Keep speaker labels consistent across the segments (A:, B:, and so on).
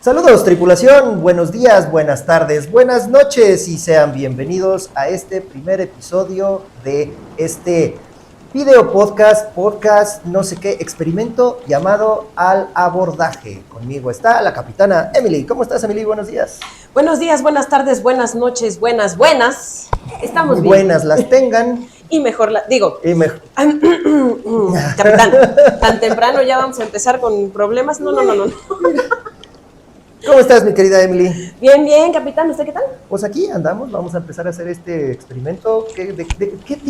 A: Saludos tripulación, buenos días, buenas tardes, buenas noches y sean bienvenidos a este primer episodio de este video podcast, no sé qué, experimento llamado Al Abordaje. Conmigo está la capitana Emily. ¿Cómo estás, Emily? Buenos días.
B: Buenos días, buenas tardes, buenas noches, buenas. Estamos bien.
A: Buenas las tengan.
B: Y mejor
A: Mejor.
B: Capitán, tan temprano ya vamos a empezar con problemas. No.
A: ¿Cómo estás, mi querida Emily?
B: Bien, capitán, ¿usted qué tal?
A: Pues aquí andamos, vamos a empezar a hacer este experimento. ¿De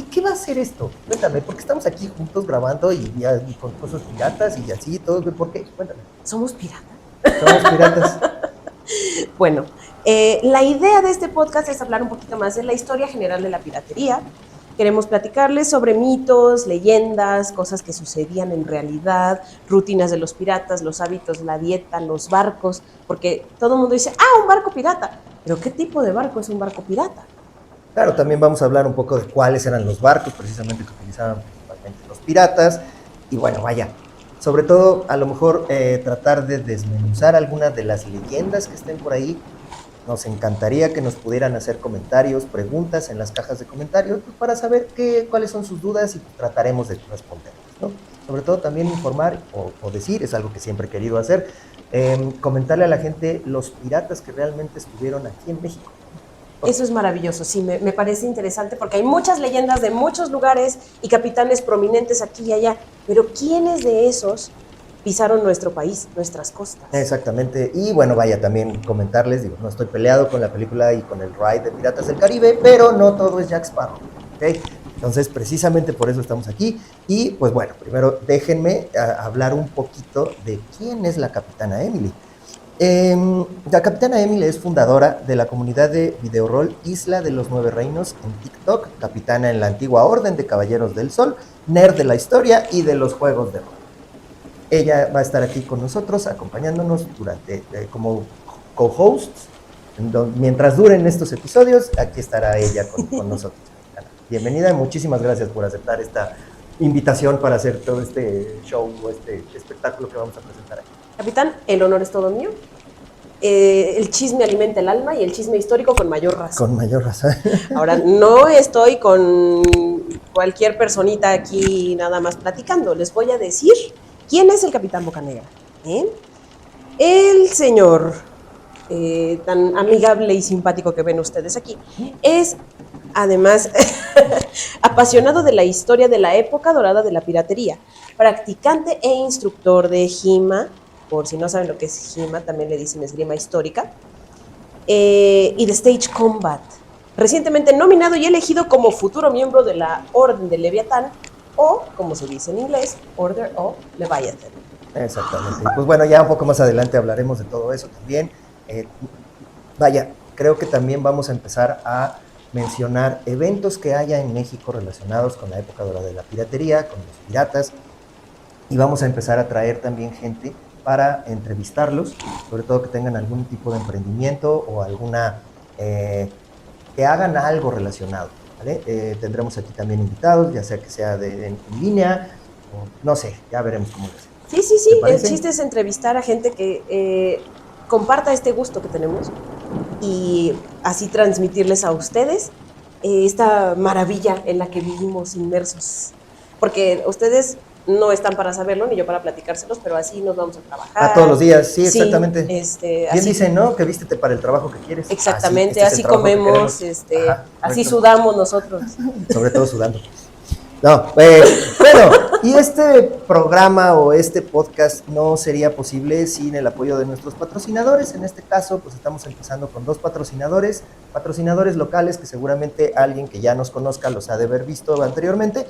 A: qué va a ser esto? Cuéntame, porque estamos aquí juntos grabando y con cosas piratas y así, todo. ¿Por qué? Cuéntame.
B: ¿Somos piratas?
A: Somos piratas.
B: Bueno, la idea de este podcast es hablar un poquito más de la historia general de la piratería. Queremos platicarles sobre mitos, leyendas, cosas que sucedían en realidad, rutinas de los piratas, los hábitos, la dieta, los barcos, porque todo el mundo dice, un barco pirata. Pero ¿qué tipo de barco es un barco pirata?
A: Claro, también vamos a hablar un poco de cuáles eran los barcos precisamente que utilizaban principalmente los piratas. Y bueno, vaya, sobre todo a lo mejor tratar de desmenuzar algunas de las leyendas que estén por ahí. Nos encantaría que nos pudieran hacer comentarios, preguntas en las cajas de comentarios, pues, para saber cuáles son sus dudas y trataremos de responderlas, ¿no? Sobre todo también informar o decir, es algo que siempre he querido hacer, comentarle a la gente los piratas que realmente estuvieron aquí en México.
B: Eso es maravilloso, sí, me parece interesante porque hay muchas leyendas de muchos lugares y capitanes prominentes aquí y allá, pero ¿quiénes de esos pisaron nuestro país, nuestras costas?
A: Exactamente, y bueno, vaya, también comentarles, digo, no estoy peleado con la película y con el ride de Piratas del Caribe, pero no todo es Jack Sparrow, ¿ok? Entonces, precisamente por eso estamos aquí, y pues bueno, primero déjenme hablar un poquito de quién es la Capitana Emily. La Capitana Emily es fundadora de la comunidad de videorol Isla de los Nueve Reinos en TikTok, capitana en la antigua Orden de Caballeros del Sol, nerd de la historia y de los juegos de rol. Ella va a estar aquí con nosotros, acompañándonos durante como co-hosts. Mientras duren estos episodios, aquí estará ella con nosotros. Bienvenida y muchísimas gracias por aceptar esta invitación para hacer todo este show o este espectáculo que vamos a presentar aquí.
B: Capitán, el honor es todo mío. El chisme alimenta el alma y el chisme histórico con mayor razón.
A: Con mayor razón.
B: Ahora, no estoy con cualquier personita aquí nada más platicando. Les voy a decir quién es el Capitán Bocanegra. El señor tan amigable y simpático que ven ustedes aquí es, además, apasionado de la historia de la época dorada de la piratería, practicante e instructor de esgrima. Por si no saben lo que es esgrima, también le dicen esgrima histórica, y de Stage Combat. Recientemente nominado y elegido como futuro miembro de la Orden de Leviatán, o, como se dice en inglés, Order of Leviathan.
A: Exactamente. Y pues bueno, ya un poco más adelante hablaremos de todo eso también. Vaya, creo que también vamos a empezar a mencionar eventos que haya en México relacionados con la época dorada de la piratería, con los piratas, y vamos a empezar a traer también gente para entrevistarlos, sobre todo que tengan algún tipo de emprendimiento o alguna, que hagan algo relacionado, ¿vale? Tendremos aquí también invitados, ya sea que sea en línea, o no sé, ya veremos cómo lo hacemos.
B: Sí, el chiste es entrevistar a gente que comparta este gusto que tenemos y así transmitirles a ustedes esta maravilla en la que vivimos inmersos, porque ustedes no están para saberlo, ni yo para platicárselos, pero así nos vamos a trabajar.
A: Todos los días, sí, exactamente.
B: Bien
A: así, dicen, ¿no? Que vístete para el trabajo que quieres.
B: Exactamente, así comemos, así sudamos nosotros.
A: Sobre todo sudando. No, bueno, y este programa o este podcast no sería posible sin el apoyo de nuestros patrocinadores. En este caso, pues estamos empezando con 2 patrocinadores locales que seguramente alguien que ya nos conozca los ha de haber visto anteriormente.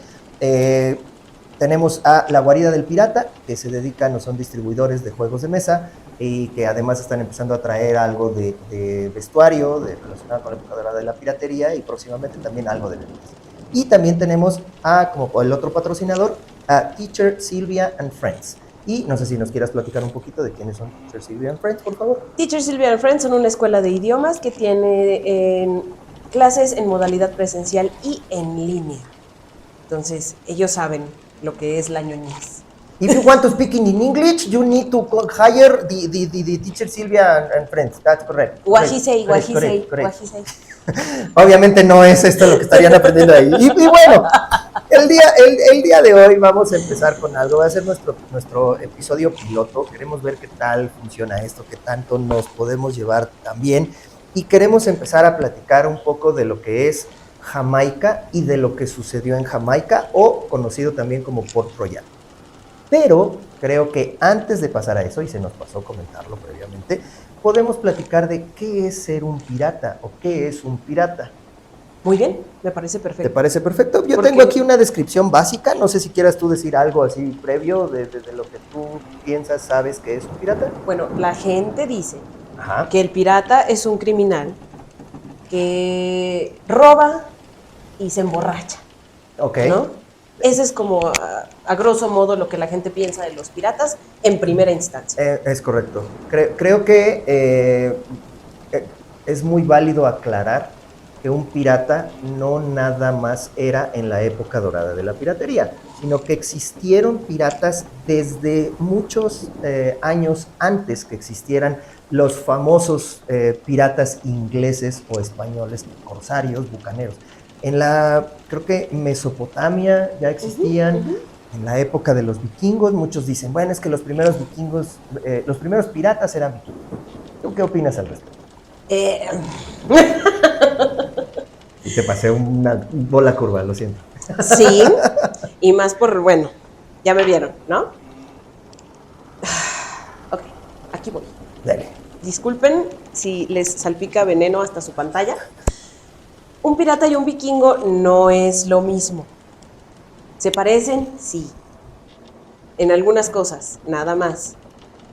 A: Tenemos a La Guarida del Pirata, que se dedican o son distribuidores de juegos de mesa y que además están empezando a traer algo de vestuario relacionado con la época dorada de la piratería y próximamente también algo de bebidas. Y también tenemos como el otro patrocinador, a Teacher Sylvia and Friends. Y no sé si nos quieras platicar un poquito de quiénes son Teacher Sylvia and Friends, por favor.
B: Teacher Sylvia and Friends son una escuela de idiomas que tiene clases en modalidad presencial y en línea. Entonces, ellos saben lo que es la ñoñez.
A: If you want to speak in English, you need to hire the teacher Silvia and friends. That's correct.
B: What he say, what
A: Correct,
B: he
A: correct,
B: say,
A: correct.
B: what he say.
A: Obviamente no es esto lo que estarían aprendiendo ahí. Y bueno, el día de hoy vamos a empezar con algo. Va a ser nuestro episodio piloto. Queremos ver qué tal funciona esto, qué tanto nos podemos llevar también. Y queremos empezar a platicar un poco de lo que es Jamaica y de lo que sucedió en Jamaica, o conocido también como Port Royal. Pero creo que antes de pasar a eso, y se nos pasó comentarlo previamente, podemos platicar de qué es ser un pirata o qué es un pirata.
B: Muy bien, me parece
A: ¿Te
B: perfecto.
A: parece perfecto? Yo
B: Porque-
A: tengo aquí una descripción básica, no sé si quieras tú decir algo así previo de lo que tú piensas, sabes que es un pirata.
B: Bueno, la gente dice
A: Ajá.
B: que el pirata es un criminal que roba y se emborracha,
A: Ok.
B: ¿no? Ese es como, a grosso modo, lo que la gente piensa de los piratas en primera instancia.
A: Es correcto. Creo que es muy válido aclarar que un pirata no nada más era en la época dorada de la piratería, sino que existieron piratas desde muchos años antes que existieran los famosos piratas ingleses o españoles, corsarios, bucaneros. Creo que Mesopotamia ya existían. En la época de los vikingos, muchos dicen, bueno, es que los primeros vikingos, los primeros piratas eran vikingos. ¿Tú qué opinas al respecto? Y te pasé una bola curva, lo siento.
B: Sí, y más por, bueno, ya me vieron, ¿no? Ok, aquí voy.
A: Dale.
B: Disculpen si les salpica veneno hasta su pantalla. Un pirata y un vikingo no es lo mismo. ¿Se parecen? Sí. En algunas cosas, nada más.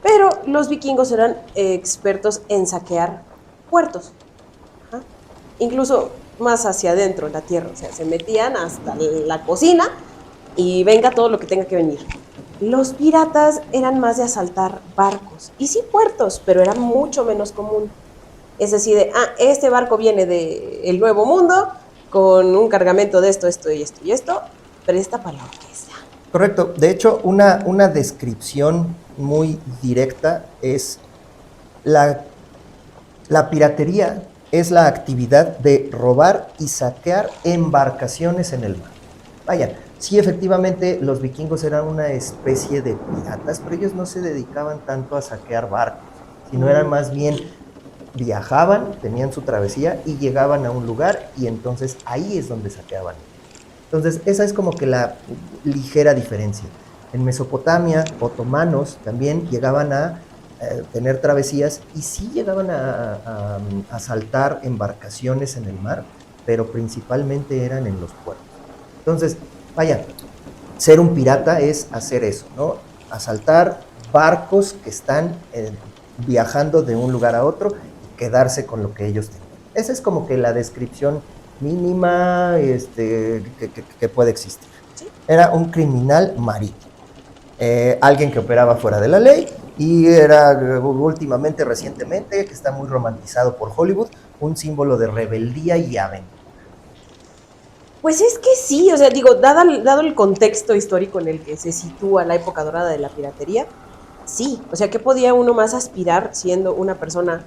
B: Pero los vikingos eran expertos en saquear puertos. Ajá. Incluso más hacia adentro en la tierra. O sea, se metían hasta la cocina y venga todo lo que tenga que venir. Los piratas eran más de asaltar barcos. Y sí puertos, pero era mucho menos común. Es decir, este barco viene del Nuevo Mundo con un cargamento de esto, esto y esto y esto, presta para la orquesta.
A: Correcto. De hecho, una descripción muy directa es la piratería es la actividad de robar y saquear embarcaciones en el mar. Vaya, sí, efectivamente, los vikingos eran una especie de piratas, pero ellos no se dedicaban tanto a saquear barcos, sino eran más bien viajaban, tenían su travesía y llegaban a un lugar y entonces ahí es donde saqueaban. Entonces esa es como que la ligera diferencia. En Mesopotamia, otomanos también llegaban a tener travesías y sí llegaban a asaltar embarcaciones en el mar, pero principalmente eran en los puertos. Entonces, vaya, ser un pirata es hacer eso, ¿no? Asaltar barcos que están viajando de un lugar a otro, quedarse con lo que ellos tenían. Esa es como que la descripción mínima que puede existir.
B: ¿Sí?
A: Era un criminal marítimo, alguien que operaba fuera de la ley y era recientemente, que está muy romantizado por Hollywood, un símbolo de rebeldía y aventura.
B: Pues es que sí, o sea, digo, dado el contexto histórico en el que se sitúa la época dorada de la piratería, sí, o sea, ¿qué podía uno más aspirar siendo una persona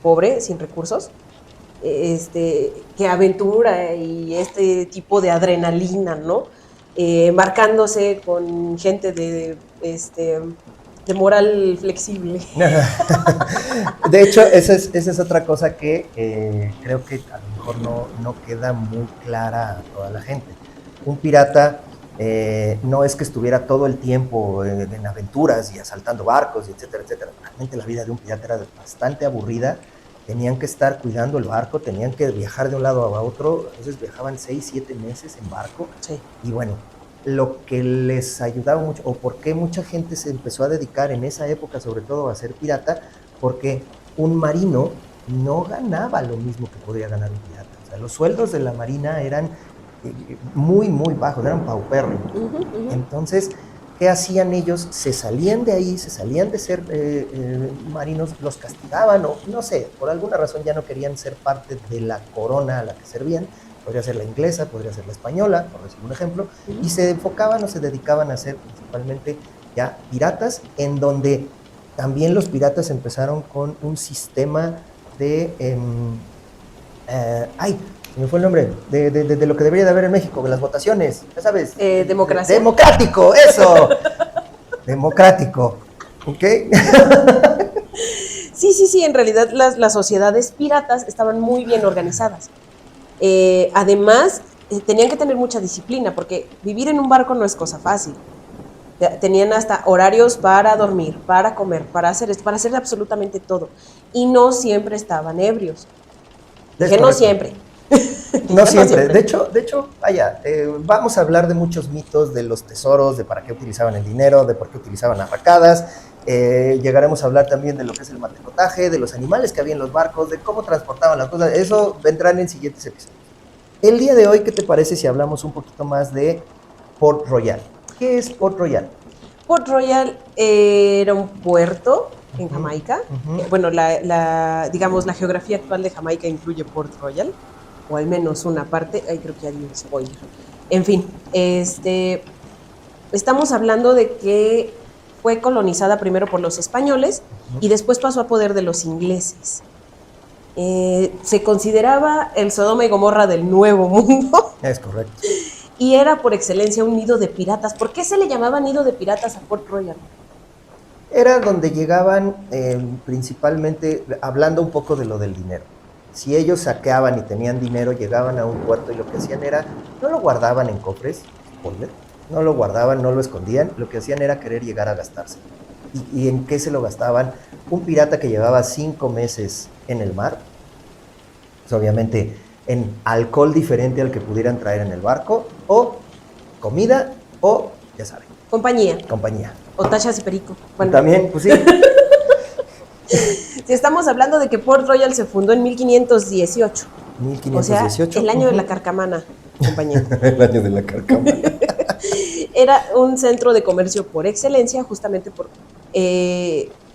B: pobre, sin recursos, que aventura y este tipo de adrenalina, ¿no? Marcándose con gente de moral flexible.
A: De hecho, esa es otra cosa que creo que a lo mejor no queda muy clara a toda la gente. Un pirata no es que estuviera todo el tiempo en aventuras y asaltando barcos, y etcétera, etcétera. Realmente la vida de un pirata era bastante aburrida. Tenían que estar cuidando el barco, tenían que viajar de un lado a otro, entonces viajaban 6, 7 meses en barco.
B: Sí.
A: Y bueno, lo que les ayudaba mucho, o por qué mucha gente se empezó a dedicar en esa época, sobre todo a ser pirata, porque un marino no ganaba lo mismo que podía ganar un pirata. O sea, los sueldos de la marina eran muy, muy bajos, eran paupérrimos. Entonces, ¿qué hacían ellos? Se salían de ahí, se salían de ser marinos, los castigaban, o no sé, por alguna razón ya no querían ser parte de la corona a la que servían. Podría ser la inglesa, podría ser la española, por decir un ejemplo, y se enfocaban o se dedicaban a ser principalmente ya piratas, en donde también los piratas empezaron con un sistema de, se me fue el nombre, de lo que debería de haber en México, de las votaciones, ya sabes.
B: Democracia.
A: Democrático, eso. Democrático, ¿ok?
B: Sí, en realidad las sociedades piratas estaban muy bien organizadas. Además, tenían que tener mucha disciplina, porque vivir en un barco no es cosa fácil. Tenían hasta horarios para dormir, para comer, para hacer esto, para hacer absolutamente todo. Y no siempre estaban ebrios. Dije, no siempre.
A: No siempre. De hecho, vaya, vamos a hablar de muchos mitos, de los tesoros, de para qué utilizaban el dinero, de por qué utilizaban arracadas. Llegaremos a hablar también de lo que es el matecotaje, de los animales que había en los barcos, de cómo transportaban las cosas. Eso vendrán en siguientes episodios. El día de hoy, ¿qué te parece si hablamos un poquito más de Port Royal? ¿Qué es Port Royal?
B: Port Royal era un puerto en Jamaica. Bueno, digamos, la geografía actual de Jamaica incluye Port Royal, o al menos una parte. Ay, creo que hay un spoiler. En fin, estamos hablando de que fue colonizada primero por los españoles y después pasó a poder de los ingleses. Se consideraba el Sodoma y Gomorra del Nuevo Mundo.
A: Es correcto.
B: Y era por excelencia un nido de piratas. ¿Por qué se le llamaba nido de piratas a Port Royal?
A: Era donde llegaban principalmente, hablando un poco de lo del dinero. Si ellos saqueaban y tenían dinero, llegaban a un puerto y lo que hacían era, no lo guardaban en cofres, no lo guardaban, no lo escondían, lo que hacían era querer llegar a gastarse. ¿Y en qué se lo gastaban? Un pirata que llevaba 5 meses en el mar, pues obviamente en alcohol diferente al que pudieran traer en el barco, o comida, o, ya saben.
B: Compañía. O tachas y perico.
A: Bueno. También, pues sí.
B: Si estamos hablando de que Port Royal se fundó en 1518.
A: 1518.
B: O sea, el año de la carcamana, compañero.
A: El año de la carcamana.
B: Era un centro de comercio por excelencia, justamente por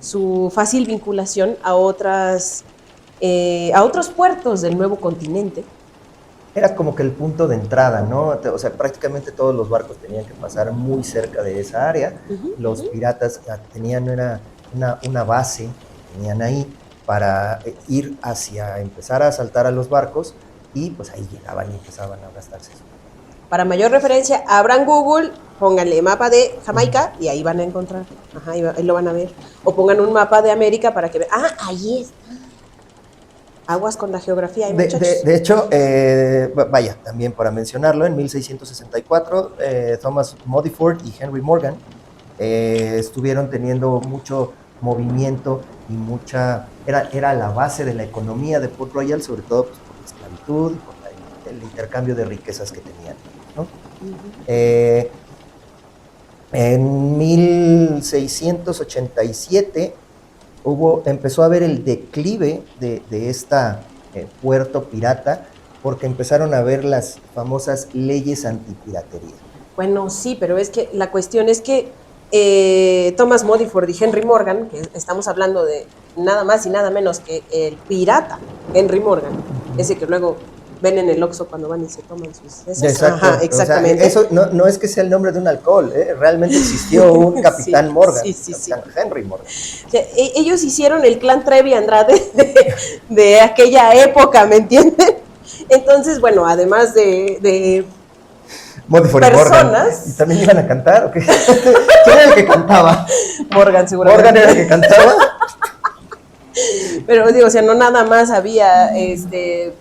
B: su fácil vinculación a otros puertos del nuevo continente.
A: Era como que el punto de entrada, ¿no? O sea, prácticamente todos los barcos tenían que pasar muy cerca de esa área. Los piratas tenían una base, tenían ahí para empezar a asaltar a los barcos, y pues ahí llegaban y empezaban a gastarse eso.
B: Para mayor referencia, abran Google, pónganle mapa de Jamaica y ahí van a encontrar. Ajá, ahí lo van a ver. O pongan un mapa de América para que vean. Ah, ahí está. Aguas con la geografía,
A: de hecho, vaya, también para mencionarlo, en 1664, Thomas Modiford y Henry Morgan estuvieron teniendo mucho movimiento y era la base de la economía de Port Royal, sobre todo pues, por la esclavitud y por el intercambio de riquezas que tenían, ¿no? En 1687 empezó a haber el declive de esta puerto pirata, porque empezaron a ver las famosas leyes antipiratería.
B: Bueno, sí, pero es que la cuestión es que Thomas Modiford y Henry Morgan, que estamos hablando de nada más y nada menos que el pirata Henry Morgan, ese que luego ven en el Oxxo cuando van y se toman sus...
A: Exacto. Ajá, exactamente. O sea, eso no es que sea el nombre de un alcohol, realmente existió un capitán Morgan, capitán Henry Morgan.
B: O sea, ellos hicieron el clan Trevi Andrade de aquella época, ¿me entienden? Entonces, bueno, además de
A: Modiford personas... ¿Y también iban a cantar o qué? ¿Quién era el que cantaba?
B: Morgan, seguramente.
A: ¿Morgan era el que cantaba?
B: Pero digo, o sea, no nada más había,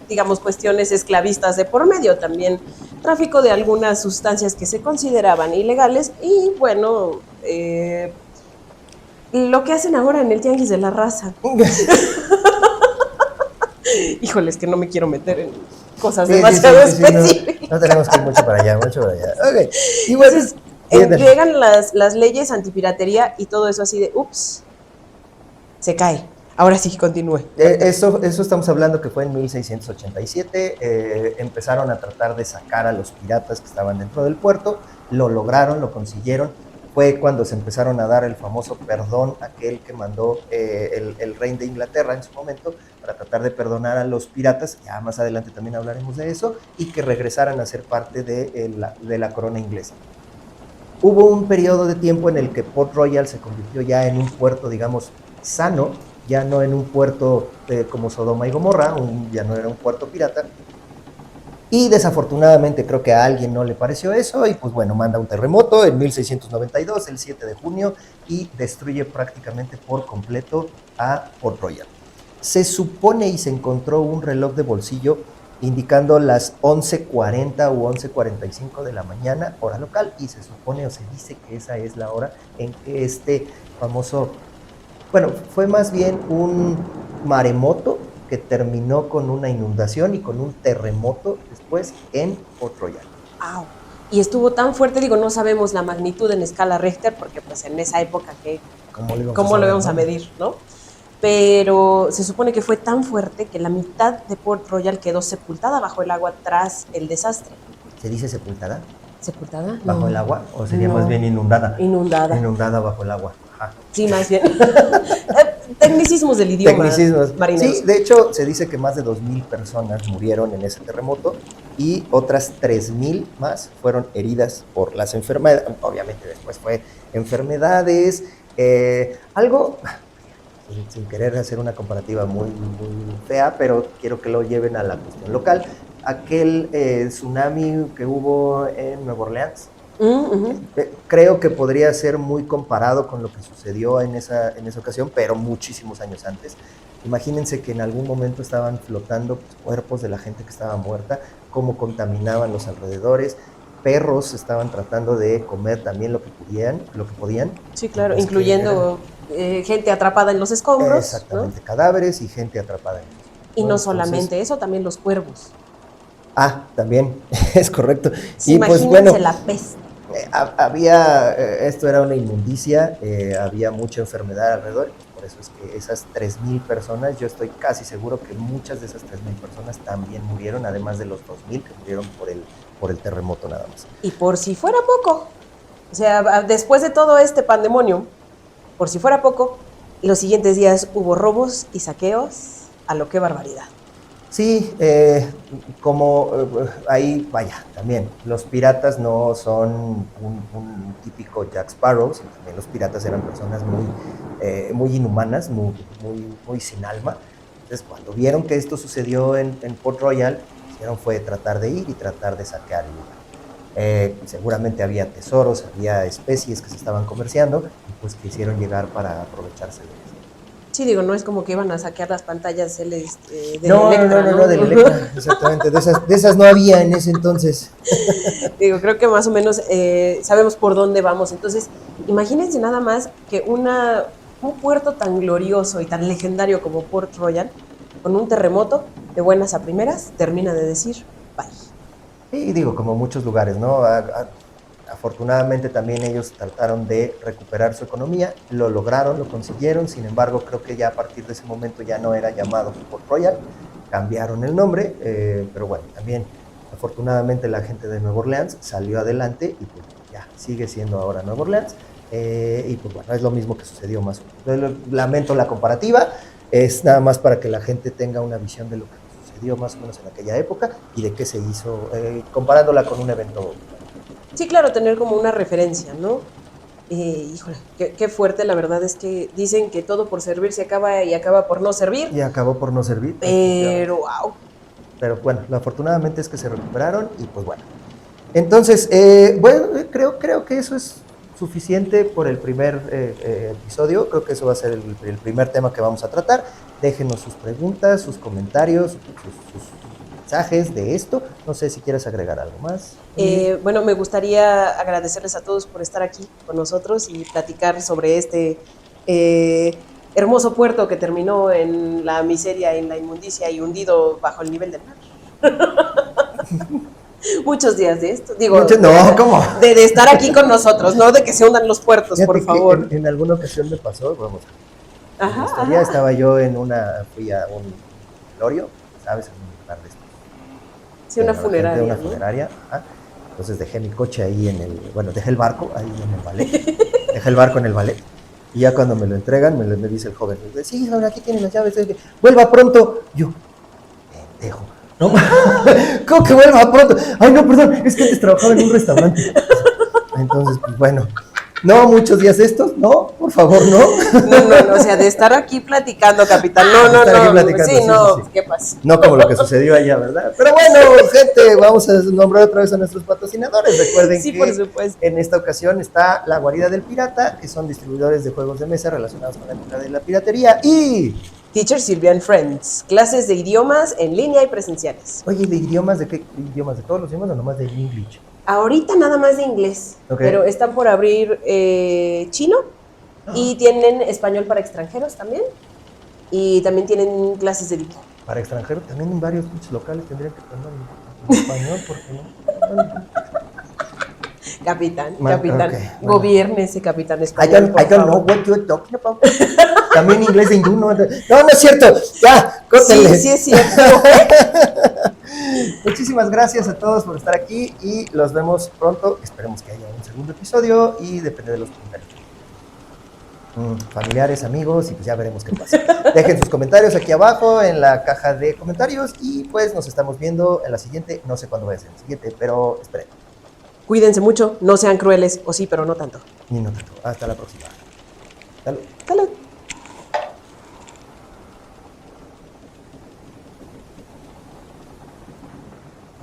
B: digamos, cuestiones esclavistas de por medio, también tráfico de algunas sustancias que se consideraban ilegales y, bueno, lo que hacen ahora en el Tianguis de la Raza. Híjoles, que no me quiero meter en cosas demasiado específicas.
A: No tenemos que ir mucho para allá. Okay.
B: Y bueno, entonces, llegan las leyes antipiratería y todo eso así de, ups, se cae. Ahora sí, continúe.
A: Eso estamos hablando que fue en 1687. Empezaron a tratar de sacar a los piratas que estaban dentro del puerto. Lo lograron, lo consiguieron. Fue cuando se empezaron a dar el famoso perdón, aquel que mandó el rey de Inglaterra en su momento, para tratar de perdonar a los piratas. Ya más adelante también hablaremos de eso, y que regresaran a ser parte de la corona inglesa. hubo un periodo de tiempo en el que Port Royal se convirtió ya en un puerto, digamos, sano, ya no en un puerto como Sodoma y Gomorra, ya no era un puerto pirata. Y desafortunadamente creo que a alguien no le pareció eso y pues bueno, manda un terremoto en 1692, el 7 de junio, y destruye prácticamente por completo a Port Royal. Se supone y se encontró un reloj de bolsillo indicando las 11:40 u 11:45 de la mañana, hora local, y se supone o se dice que esa es la hora en que este famoso, bueno, fue más bien un maremoto que terminó con una inundación y con un terremoto después en Port Royal.
B: ¡Au! Y estuvo tan fuerte, digo, no sabemos la magnitud en escala Richter, porque pues en esa época, ¿cómo lo íbamos a medir, no? Pero se supone que fue tan fuerte que la mitad de Port Royal quedó sepultada bajo el agua tras el desastre.
A: ¿Se dice sepultada?
B: ¿Sepultada?
A: ¿Bajo el agua? ¿O sería más bien inundada?
B: Inundada.
A: Inundada bajo el agua. Ajá.
B: Sí, más bien. Tecnicismos del idioma.
A: Tecnicismos.
B: Marineros.
A: Sí, de hecho, se dice que más de 2,000 personas murieron en ese terremoto y otras 3,000 más fueron heridas por las enfermedades. Obviamente después fue enfermedades, algo, sin querer hacer una comparativa muy, muy fea, pero quiero que lo lleven a la cuestión local. Aquel tsunami que hubo en Nueva Orleans, creo que podría ser muy comparado con lo que sucedió en esa ocasión, pero muchísimos años antes. Imagínense que en algún momento estaban flotando cuerpos de la gente que estaba muerta, cómo contaminaban los alrededores, perros estaban tratando de comer también lo que podían.
B: Sí, claro, incluyendo gente atrapada en los escombros.
A: Exactamente, ¿no? Cadáveres y gente atrapada en los escombros.
B: Y no solamente eso, también los cuervos.
A: Ah, también, es correcto.
B: Sí, y pues bueno, la peste.
A: Esto era una inmundicia, había mucha enfermedad alrededor, por eso es que esas 3,000 personas, yo estoy casi seguro que muchas de esas 3,000 personas también murieron, además de los 2,000 que murieron por el terremoto nada más.
B: Y por si fuera poco, o sea, después de todo este pandemonio, por si fuera poco, los siguientes días hubo robos y saqueos, a lo que barbaridad.
A: Sí, ahí, vaya, también, los piratas no son un típico Jack Sparrow, sino también los piratas eran personas muy inhumanas, muy sin alma. Entonces, cuando vieron que esto sucedió en Port Royal, lo que hicieron fue tratar de ir y tratar de saquear el lugar. Seguramente había tesoros, había especies que se estaban comerciando, y pues quisieron llegar para aprovecharse de eso.
B: Sí, digo, no es como que iban a saquear las pantallas de
A: no, Electra, no, de Electra, exactamente, de esas no había en ese entonces.
B: Digo, creo que más o menos sabemos por dónde vamos. Entonces, imagínense nada más que un puerto tan glorioso y tan legendario como Port Royal, con un terremoto, de buenas a primeras, termina de decir bye.
A: Y digo, como muchos lugares, ¿no? Afortunadamente también ellos trataron de recuperar su economía, lo lograron, lo consiguieron, sin embargo creo que ya a partir de ese momento ya no era llamado Port Royal, cambiaron el nombre, pero bueno, también afortunadamente la gente de Nueva Orleans salió adelante y pues ya sigue siendo ahora Nueva Orleans, y pues bueno, es lo mismo que sucedió más o menos. Lamento la comparativa, es nada más para que la gente tenga una visión de lo que sucedió más o menos en aquella época y de qué se hizo, comparándola con un evento.
B: Sí, claro, tener como una referencia, ¿no? Híjole, qué fuerte, la verdad es que dicen que todo por servir se acaba y acaba por no servir.
A: Y acabó por no servir.
B: Pero, wow.
A: Pero bueno, afortunadamente es que se recuperaron y pues bueno. Entonces, bueno, creo que eso es suficiente por el primer episodio. Creo que eso va a ser el primer tema que vamos a tratar. Déjenos sus preguntas, sus comentarios, sus mensajes de esto. No sé si quieres agregar algo más.
B: Bueno, me gustaría agradecerles a todos por estar aquí con nosotros y platicar sobre este hermoso puerto que terminó en la miseria, en la inmundicia y hundido bajo el nivel del mar. Muchos días de esto. Digo,
A: no, ¿cómo?
B: De estar aquí con nosotros, no de que se hundan los puertos,
A: fíjate,
B: por favor.
A: En alguna ocasión me pasó, vamos.
B: Ajá.
A: Estaba yo fui a un velorio, ¿sabes? En un lugar de esto.
B: Sí, una funeraria.
A: Una funeraria. ¿No? Entonces dejé mi coche ahí dejé el barco ahí en el ballet. Dejé el barco en el ballet. Y ya cuando me lo entregan, me dice el joven, sí, ahora aquí tienen las llaves, vuelva pronto. Yo, pendejo. ¿No? ¿Cómo que vuelva pronto? Ay, no, perdón, es que antes trabajaba en un restaurante. Entonces, pues bueno, no muchos días estos, no, por favor, no.
B: No, o sea, de estar aquí platicando, capitán. No,
A: Estar aquí platicando,
B: sí, no,
A: sí.
B: ¿qué pasa?
A: No como lo que sucedió allá, ¿verdad? Pero bueno, gente, vamos a nombrar otra vez a nuestros patrocinadores. Recuerden
B: Sí,
A: que
B: por supuesto.
A: en esta ocasión está La Guarida del Pirata, que son distribuidores de juegos de mesa relacionados con la época de la piratería. Y,
B: Teacher Silvia and Friends, clases de idiomas en línea y presenciales.
A: oye, ¿de idiomas? ¿De qué idiomas? ¿De todos los idiomas o nomás de English?
B: Ahorita nada más de inglés,
A: Ok.
B: pero están por abrir chino y tienen español para extranjeros también. Y también tienen clases de dibujo.
A: Para extranjeros, también en varios pinches locales tendrían que aprender en español, porque no.
B: Capitán,
A: Bueno,
B: capitán,
A: ok, bueno.
B: gobierne ese capitán
A: I
B: español,
A: don't know what you're talking about. También inglés de hindú, no, no es cierto. Ya, córtenle.
B: Sí, es cierto.
A: Muchísimas gracias a todos por estar aquí y los vemos pronto. Esperemos que haya un segundo episodio y depende de los comentarios. Familiares, amigos, y pues ya veremos qué pasa. Dejen sus comentarios aquí abajo en la caja de comentarios y pues nos estamos viendo en la siguiente. No sé cuándo va a ser la siguiente, pero esperen.
B: Cuídense mucho, no sean crueles, o sí, pero no tanto.
A: Ni no tanto. Hasta la próxima. Salud.
B: Salud.